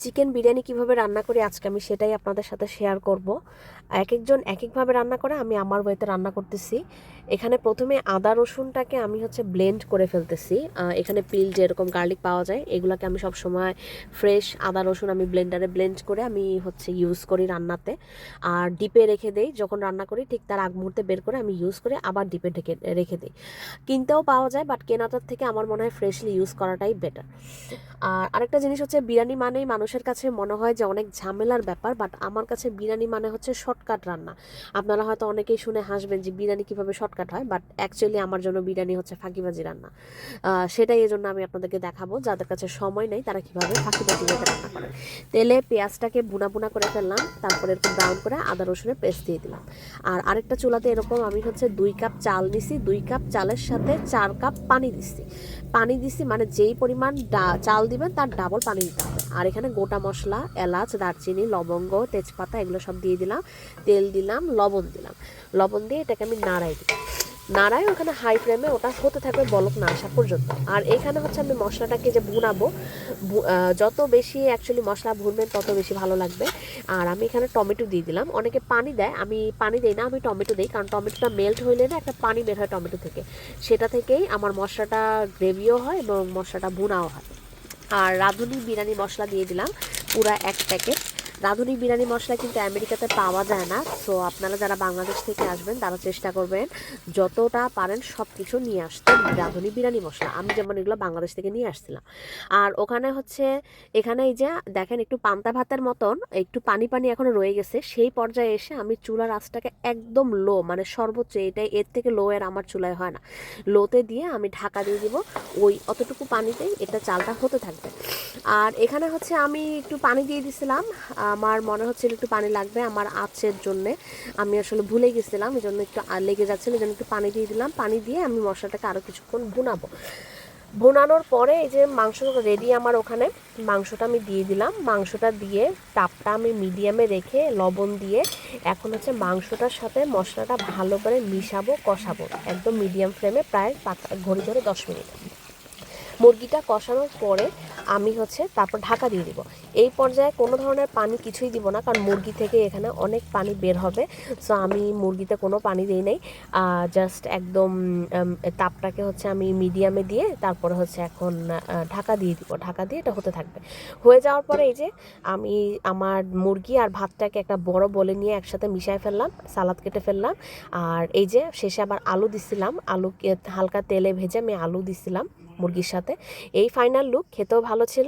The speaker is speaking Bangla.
চিকেন বিরিয়ানি কিভাবে রান্না করি আজকে আমি সেটাই আপনাদের সাথে শেয়ার করব। এক একজন এক একভাবে রান্না করে, আমি আমার ওয়েতে রান্না করতেছি। এখানে প্রথমে আদা রসুনটাকে আমি ব্লেন্ড করে ফেলতেছি। এখানে পিল যেরকম গার্লিক পাওয়া যায় এগুলোকে আমি সব সময় ফ্রেশ আদা রসুন আমি ব্লেন্ডারে ব্লেন্ড করে আমি ইউজ করি রান্নাতে। আর ডিপে রেখে দেই, যখন রান্না করি ঠিক তার আগ মুহূর্তে বের করে আমি ইউজ করে আবার ডিপে রেখে দিই। কিনতেও পাওয়া যায়, বাট কেনাটার থেকে আমার মনে হয় ফ্রেশলি ইউজ করাটাই বেটার। আর আরেকটা জিনিস বিরিয়ানি মানেই মানুষের কাছে মনে হয় যে অনেক ঝামেলার ব্যাপার, বাট আমার কাছে বিরিয়ানি মানে শর্টকাট রান্না। আপনারা হয়তো অনেকেই শুনে হাসবেন যে বিরিয়ানি কিভাবে শর্টকাট হয়, বাট অ্যাকচুয়ালি আমার জন্য বিরিয়ানি ফাঁকিবাজি রান্না। সেটাই এই জন্য আমি আপনাদেরকে দেখাবো, যাদের কাছে সময় নেই তারা কিভাবে ফাঁকিবাজি রেখে রান্না করে। তেলে পেঁয়াজটাকে বুনা বুনা করে ফেললাম, তারপরে এরকম ব্রাউন করে আদা রসুনের পেস্ট দিয়ে দিলাম। আর আরেকটা চুলাতে এরকম আমি 2 কাপ চাল নিছি, 2 কাপ চালের সাথে 4 কাপ পানি দিছি, মানে যেই পরিমাণ চাল দিবেন তার ডাবল পানি দিতে হবে। আর এখানে গোটা মশলা, এলাচ, দারচিনি, লবঙ্গ, তেজপাতা এগুলো সব দিয়ে দিলাম, তেল দিলাম, লবণ দিয়ে এটাকে আমি নাড়াই ওখানে হাই ফ্লেমে ওটা হতে থাকবে বলক না আসা পর্যন্ত। আর এখানে আমি মশলাটাকে যে ভুনাবো, যত বেশি অ্যাকচুয়ালি মশলা ভুনবেন তত বেশি ভালো লাগবে। আর আমি এখানে টমেটো দিয়ে দিলাম। অনেকে পানি দেয়, আমি পানি দিই না, আমি টমেটো দিই, কারণ টমেটোটা মেল্ট হইলে না একটা পানি বের হয় টমেটো থেকে, সেটা থেকেই আমার মশলাটা গ্রেভিও হয় এবং মশলাটা ভুনাও হয়। আর রাঁধুনি বিরিয়ানি মশলা দিয়ে দিলাম পুরা 1 প্যাকেট। রাঁধুনি বিরিয়ানি মশলা কিন্তু আমেরিকাতে পাওয়া যায় না, সো আপনারা যারা বাংলাদেশ থেকে আসবেন তারা চেষ্টা করবেন যতটা পারেন সব কিছু নিয়ে আসতে রাঁধুনি বিরিয়ানি মশলা। আমি যেমন এগুলো বাংলাদেশ থেকে নিয়ে আসছিলাম। আর ওখানে এখানে এই যে দেখেন একটু পান্তা ভাতের মতন একটু পানি পানি এখনো রয়ে গেছে, সেই পর্যায়ে এসে আমি চুলার আঁচটাকে একদম লো, মানে সর্বোচ্চ, এটাই এর থেকে লো এর আমার চুলায় হয় না, লোতে দিয়ে আমি ঢাকা দিয়ে দিব। ওই অতটুকু পানিতেই এটা চালটা হতে থাকবে। আর এখানে আমি একটু পানি দিয়ে দিছিলাম, আমার মনে হচ্ছিল একটু পানি লাগবে আমার আঁচের জন্যে, আমি আসলে ভুলে গেছিলাম, এই জন্য একটু লেগে যাচ্ছিল, এই জন্য একটু পানি দিয়ে দিলাম। পানি দিয়ে আমি মশলাটাকে আরও কিছুক্ষণ ভুনানোর পরে এই যে মাংস রেডি আমার ওখানে, মাংসটা আমি দিয়ে দিলাম। মাংসটা দিয়ে তাপটা আমি মিডিয়ামে রেখে লবণ দিয়ে এখন মাংসটার সাথে মশলাটা ভালো করে কষাবো একদম মিডিয়াম ফ্লেমে, প্রায় ঘড়ি ধরে 10 মিনিট। মুরগিটা কষানোর পরে আমি তারপর ঢাকা দিয়ে দিব। এই পর্যায়ে কোনো ধরনের পানি কিছুই দিব না, কারণ মুরগি থেকে এখানে অনেক পানি বের হবে, সো আমি মুরগিতে কোনো পানি দিই নাই। জাস্ট একদম তাপটাকে আমি মিডিয়ামে দিয়ে তারপরে এখন ঢাকা দিয়ে দিব। ঢাকা দিয়ে এটা হতে থাকবে। হয়ে যাওয়ার পরে এই যে আমি আমার মুরগি আর ভাতটাকে একটা বড় বলে নিয়ে একসাথে মিশায় ফেললাম, সালাদ কেটে ফেললাম। আর এই যে শেষে আবার আলু দিছিলাম, আলুকে হালকা তেলে ভেজে আমি আলু দিছিলাম মুরগির সাথে। এই ফাইনাল লুক, খেতেও ভালো ছিল,